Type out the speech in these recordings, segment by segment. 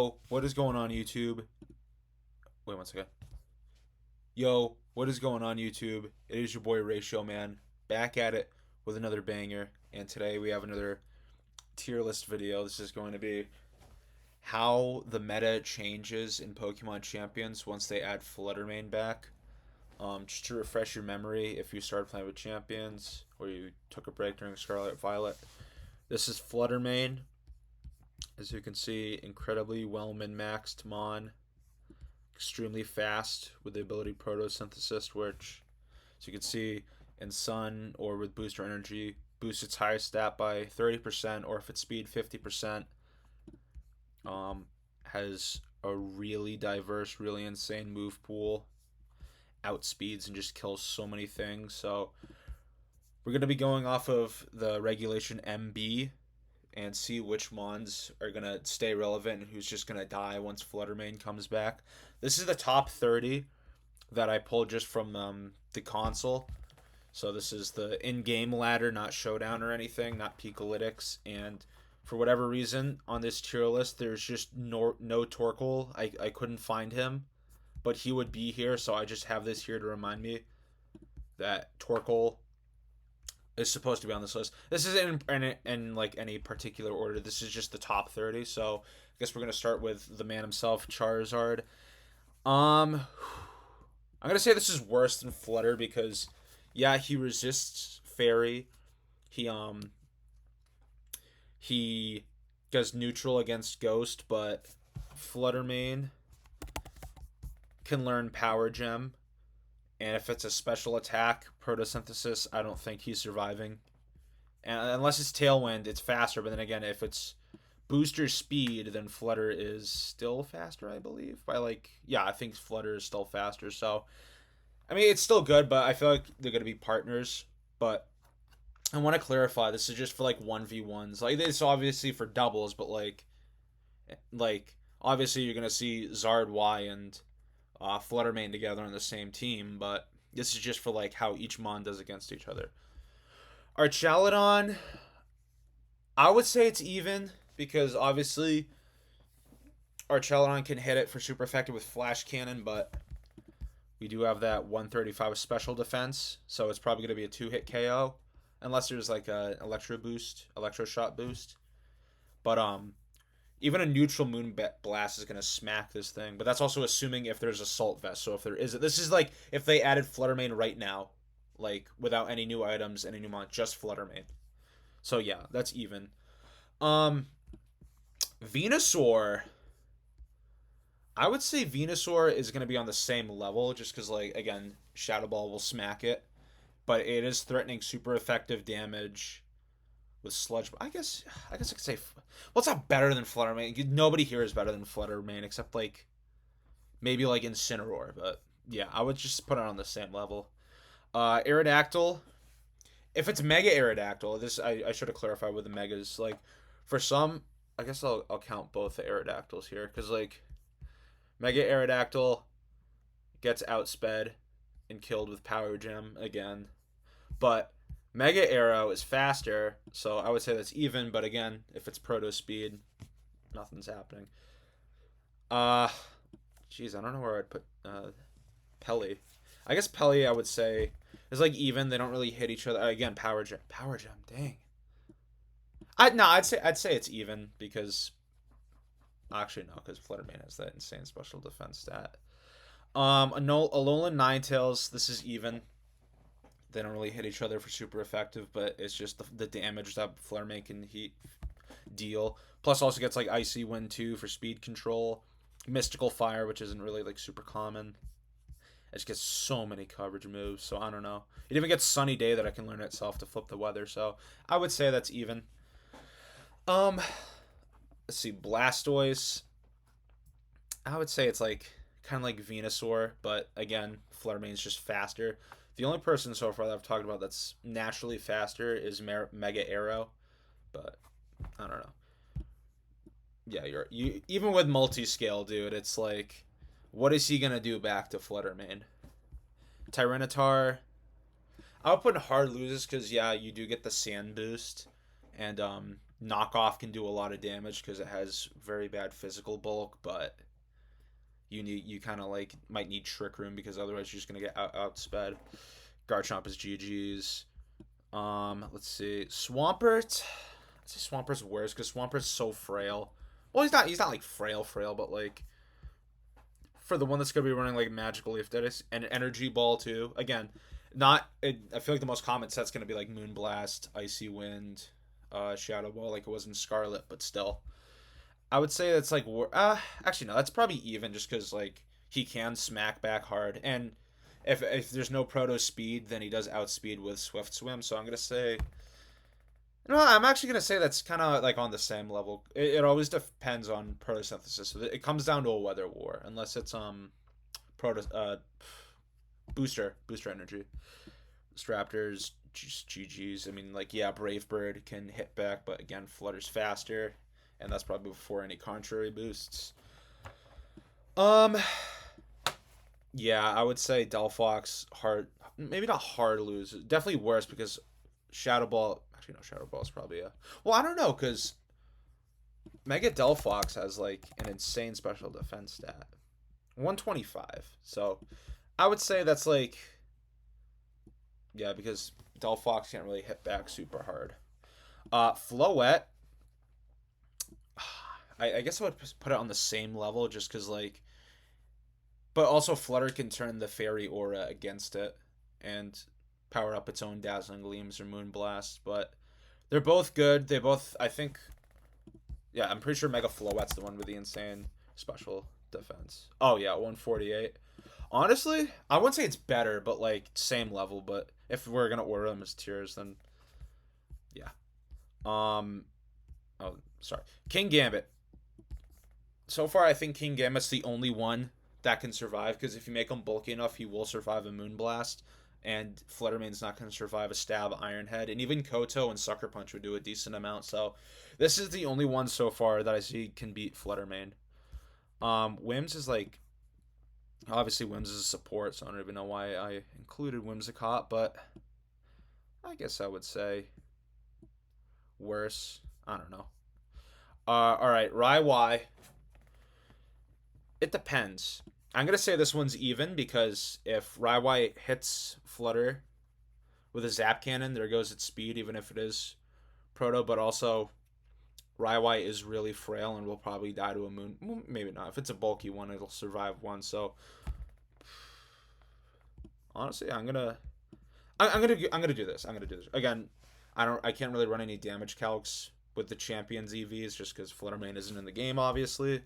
What is going on YouTube? Wait one second. Yo, what is going on YouTube? It is your boy Ratio Man, back at it with another banger, and today we have another tier list video. This is going to be how the meta changes in Pokemon Champions once they add Flutter back. Just to refresh your memory, if you started playing with Champions or you took a break during Scarlet Violet, this is Flutter. As you can see, incredibly well min-maxed Mon, extremely fast with the ability Protosynthesis, which, as you can see, in Sun or with Booster Energy, boosts its highest stat by 30%, or if it's speed, 50%. Has a really diverse, really insane move pool, outspeeds and just kills so many things. So we're going to be going off of the regulation MB and see which Mons are going to stay relevant and who's just going to die once Fluttermane comes back. This is the top 30 that I pulled just from the console. So this is the in-game ladder, not Showdown or anything, not Peakalytics. And for whatever reason, on this tier list, there's just no Torkoal. I couldn't find him, but he would be here, so I just have this here to remind me that Torkoal is supposed to be on this list. This isn't in like any particular order. This is just the top 30. So I guess we're gonna start with the man himself, Charizard. I'm gonna say this is worse than Flutter because, yeah, he resists Fairy. He does neutral against Ghost, but Fluttermane can learn Power Gem. And if it's a special attack, Protosynthesis, I don't think he's surviving. And unless it's Tailwind, it's faster. But then again, if it's booster speed, then Flutter is still faster, I believe. I think Flutter is still faster. So, I mean, it's still good, but I feel like they're going to be partners. But I want to clarify, this is just for, 1v1s. It's obviously for doubles, but, obviously you're going to see Zard Y and Fluttermane together on the same team, but this is just for how each Mon does against each other. Archaludon, I would say it's even because obviously Archaludon can hit it for super effective with Flash Cannon, but we do have that 135 special defense, so it's probably going to be a 2-hit KO unless there's a electro shot boost. But even a neutral Moon Blast is going to smack this thing. But that's also assuming if there's Assault Vest. So if there is... This is if they added Fluttermane right now. Without any new items, any new mon, just Fluttermane. So yeah, that's even. Venusaur. I would say Venusaur is going to be on the same level. Just because, again, Shadow Ball will smack it. But it is threatening super effective damage with Sludge. I guess I could say, well, it's not better than Fluttermane. Nobody here is better than Fluttermane except maybe Incineroar. But yeah, I would just put it on the same level. Aerodactyl. If it's Mega Aerodactyl, this I should have clarified with the Megas. For some, I guess I'll count both the Aerodactyls here because Mega Aerodactyl gets outsped and killed with Power Gem again, but Mega Arrow is faster, so I would say that's even, but again, if it's Proto Speed, nothing's happening. Jeez, I don't know where I'd put Pelly. I guess Pelly I would say is even. They don't really hit each other. Again, Power Gem, dang. I'd say it's even because actually no, because Fluttermane has that insane special defense stat. Alolan Ninetales, this is even. They don't really hit each other for super effective, but it's just the damage that Fluttermane can deal. Plus, also gets Icy Wind 2 for speed control. Mystical Fire, which isn't really super common. It just gets so many coverage moves, so I don't know. It even gets Sunny Day that I can learn itself to flip the weather, so I would say that's even. Let's see, Blastoise. I would say it's kind of like Venusaur, but again, Fluttermane's just faster. The only person so far that I've talked about that's naturally faster is Mega Arrow, but I don't know. Yeah, you even with multi-scale, dude, it's what is he gonna do back to Fluttermane? Tyranitar, I would put hard loses because yeah, you do get the Sand boost, and Knockoff can do a lot of damage because it has very bad physical bulk, but you kind of like might need Trick Room because otherwise you're just gonna get outsped. Garchomp is GG's. Let's see, Swampert. I'd say Swampert's worse because Swampert's so frail. Well, he's not like frail, but like for the one that's gonna be running like Magical Leaf Dennis and Energy Ball too. Again, not it, I feel like the most common set's gonna be like Moonblast, Icy Wind, Shadow Ball, like it was in Scarlet, but still, I would say that's like actually no, that's probably even just because like he can smack back hard, and if there's no Proto Speed, then he does outspeed with Swift Swim. So I'm gonna say no, I'm actually gonna say that's kind of like on the same level. It always depends on photosynthesis. So it comes down to a weather war, unless it's proto booster energy. Raptors, just GG's. I mean, like yeah, Brave Bird can hit back, but again, Flutter's faster, and that's probably before any contrary boosts. Um, yeah, I would say Delphox hard, maybe not hard lose, definitely worse because Shadow Ball. Actually, no, Shadow Ball is probably a. Well, I don't know because Mega Delphox has like an insane special defense stat, 125. So I would say that's like yeah because Delphox can't really hit back super hard. Floette, I guess I would put it on the same level just because like, but also Flutter can turn the Fairy Aura against it and power up its own Dazzling Gleams or Moonblast, but they're both good. They both, I think, yeah, I'm pretty sure Mega Floette's the one with the insane special defense. Oh yeah, 148. Honestly, I wouldn't say it's better, but like same level. But if we're gonna order them as tiers, then yeah. Um, oh sorry, King Gambit. So far, I think King Gambit's the only one that can survive because if you make him bulky enough, he will survive a Moonblast. And Fluttermane's not going to survive a stab Iron Head. And even Koto and Sucker Punch would do a decent amount. So this is the only one so far that I see can beat Fluttermane. Wims is like, obviously Wims is a support, so I don't even know why I included Whimsicott, but I guess I would say worse. I don't know. Alright, Raiwai. It depends. I'm going to say this one's even because if Raiwai hits Flutter with a Zap Cannon, there goes its speed, even if it is Proto, but also Raiwai is really frail and will probably die to a moon. Well, maybe not. If it's a bulky one, it'll survive one. So honestly, I'm gonna do this. I'm gonna do this again. I can't really run any damage calcs with the champions EVs just because Fluttermane isn't in the game, obviously.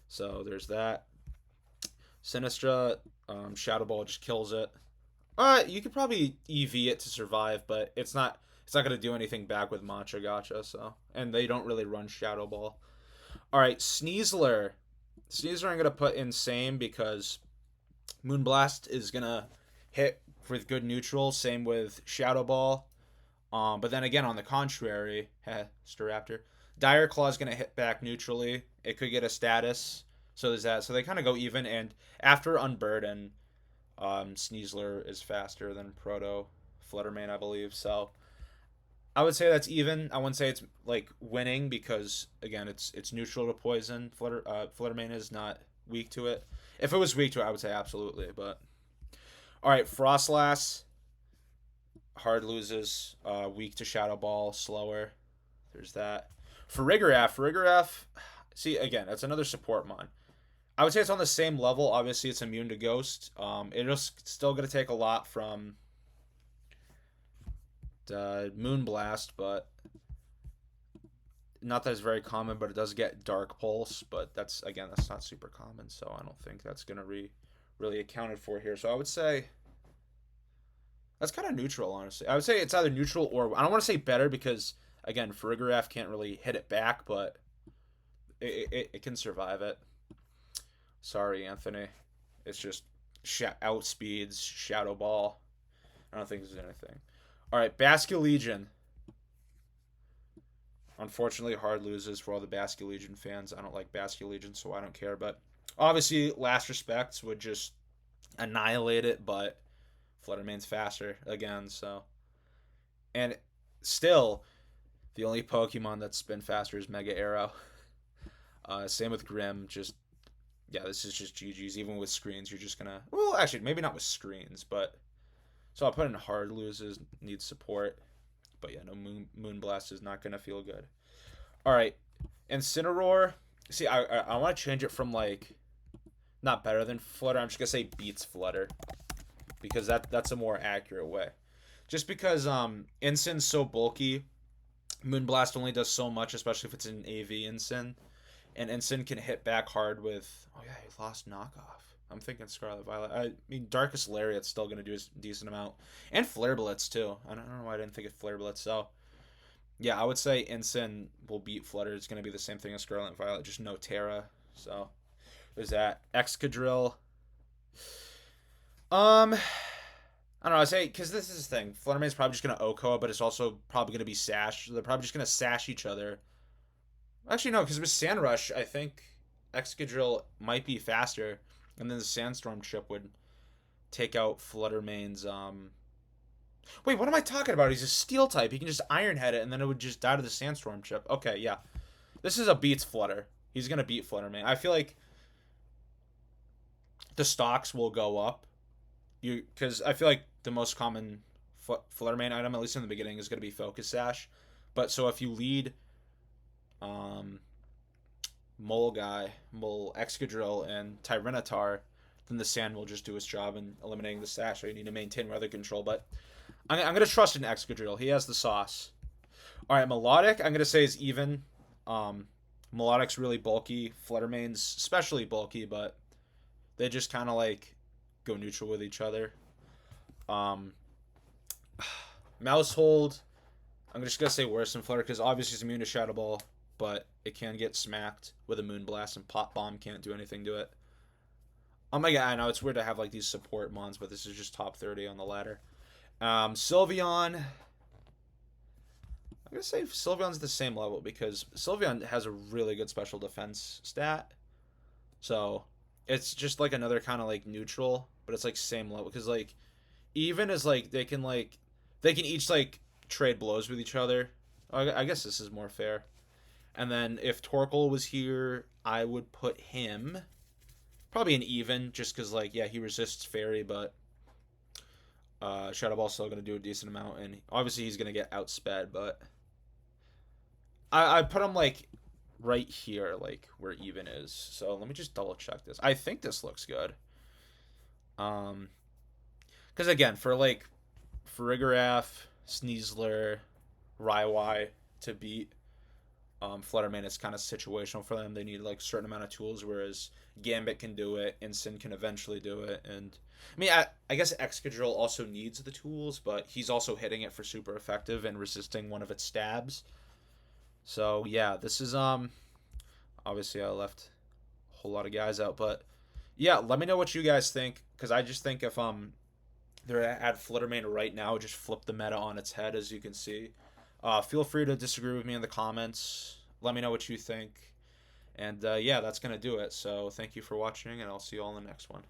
So there's that. Sinistra, Shadow Ball just kills it. You could probably EV it to survive, but it's not gonna do anything back with Matcha Gotcha. So and they don't really run Shadow Ball. All right, Sneasler. Sneasler I'm gonna put in same because Moonblast is gonna hit with good neutral. Same with Shadow Ball. But then again, on the contrary, Staraptor, Dire Claw is gonna hit back neutrally. It could get a status. So there's that. So they kind of go even. And after Unburden, Sneasler is faster than Proto Fluttermane, I believe. So I would say that's even. I wouldn't say it's like winning because again, it's neutral to poison. Fluttermane is not weak to it. If it was weak to it, I would say absolutely. But all right, Frostlass hard loses. Weak to Shadow Ball, slower. There's that. For Farigiraf, see again, that's another support mon. I would say it's on the same level. Obviously, it's immune to Ghost. It's still going to take a lot from Moonblast, but not that it's very common, but it does get Dark Pulse, but that's not super common, so I don't think that's going to be really accounted for here. So I would say that's kind of neutral, honestly. I would say it's either neutral or I don't want to say better because again, Farigiraf can't really hit it back, but it can survive it. Sorry, Anthony. It's just outspeeds Shadow Ball. I don't think there's anything. All right, Basculegion. Unfortunately, hard loses for all the Basculegion fans. I don't like Basculegion, so I don't care. But obviously, Last Respects would just annihilate it, but Fluttermane's faster again, so. And still, The only Pokemon that's been faster is Mega Arrow. Same with Grim. Just yeah, this is just GG's. Even with screens, you're just gonna. Well, actually, maybe not with screens, but so I'll put in hard loses needs support. But yeah, no Moonblast is not gonna feel good. All right, Incineroar. See, I want to change it from like not better than Flutter. I'm just gonna say beats Flutter because that's a more accurate way. Just because Incin's so bulky, Moonblast only does so much, especially if it's an AV Incin. And Incin can hit back hard with. Oh yeah, he lost knockoff. I'm thinking Scarlet Violet. I mean, Darkest Lariat's still gonna do a decent amount, and Flare Blitz too. I don't know why I didn't think of Flare Blitz. So yeah, I would say Incin will beat Flutter. It's gonna be the same thing as Scarlet Violet, just no Terra. So there's that. Excadrill. I don't know. I say because this is the thing. Fluttermane's probably just gonna Oko, but it's also probably gonna be Sash. So they're probably just gonna Sash each other. Actually, no, because with Sandrush, I think Excadrill might be faster, and then the Sandstorm chip would take out Fluttermane's. Wait, what am I talking about? He's a Steel type. He can just Iron Head it, and then it would just die to the Sandstorm chip. Okay, yeah, this is a beats Flutter. He's gonna beat Fluttermane. I feel like the stocks will go up. Because I feel like the most common Fluttermane item, at least in the beginning, is gonna be Focus Sash. But so if you lead Mole Excadrill, and Tyranitar, then the Sand will just do its job in eliminating the Sash. So you need to maintain weather control. But I'm going to trust in Excadrill. He has the sauce. All right, Melodic, I'm going to say is even. Melodic's really bulky. Fluttermane's especially bulky, but they just kind of like go neutral with each other. Mousehold, I'm just going to say worse than Flutter because obviously it's immune to Shadow Ball, but it can get smacked with a Moonblast, and Pop Bomb can't do anything to it. Oh my god, I know it's weird to have like these support mons, but this is just top 30 on the ladder. Sylveon, I'm gonna say Sylveon's at the same level because Sylveon has a really good special defense stat. So it's just like another kind of like neutral, but it's like same level because like even is like they can each like trade blows with each other. I guess this is more fair. And then if Torkoal was here, I would put him probably an even, just because like yeah he resists Fairy, but Shadow Ball's still gonna do a decent amount, and obviously he's gonna get outsped. But I put him like right here, like where even is. So let me just double check this. I think this looks good. Because again, for like Farigiraf, Sneasler, Raiwai to beat Fluttermane, it's kind of situational for them. They need like a certain amount of tools, whereas Gambit can do it, Incin can eventually do it, and I mean I guess Excadrill also needs the tools, but he's also hitting it for super effective and resisting one of its stabs. So yeah, this is obviously I left a whole lot of guys out, but yeah, let me know what you guys think, because I just think if they're at Fluttermane right now, just flip the meta on its head, as you can see. Feel free to disagree with me in the comments. Let me know what you think. And yeah, that's going to do it. So thank you for watching, and I'll see you all in the next one.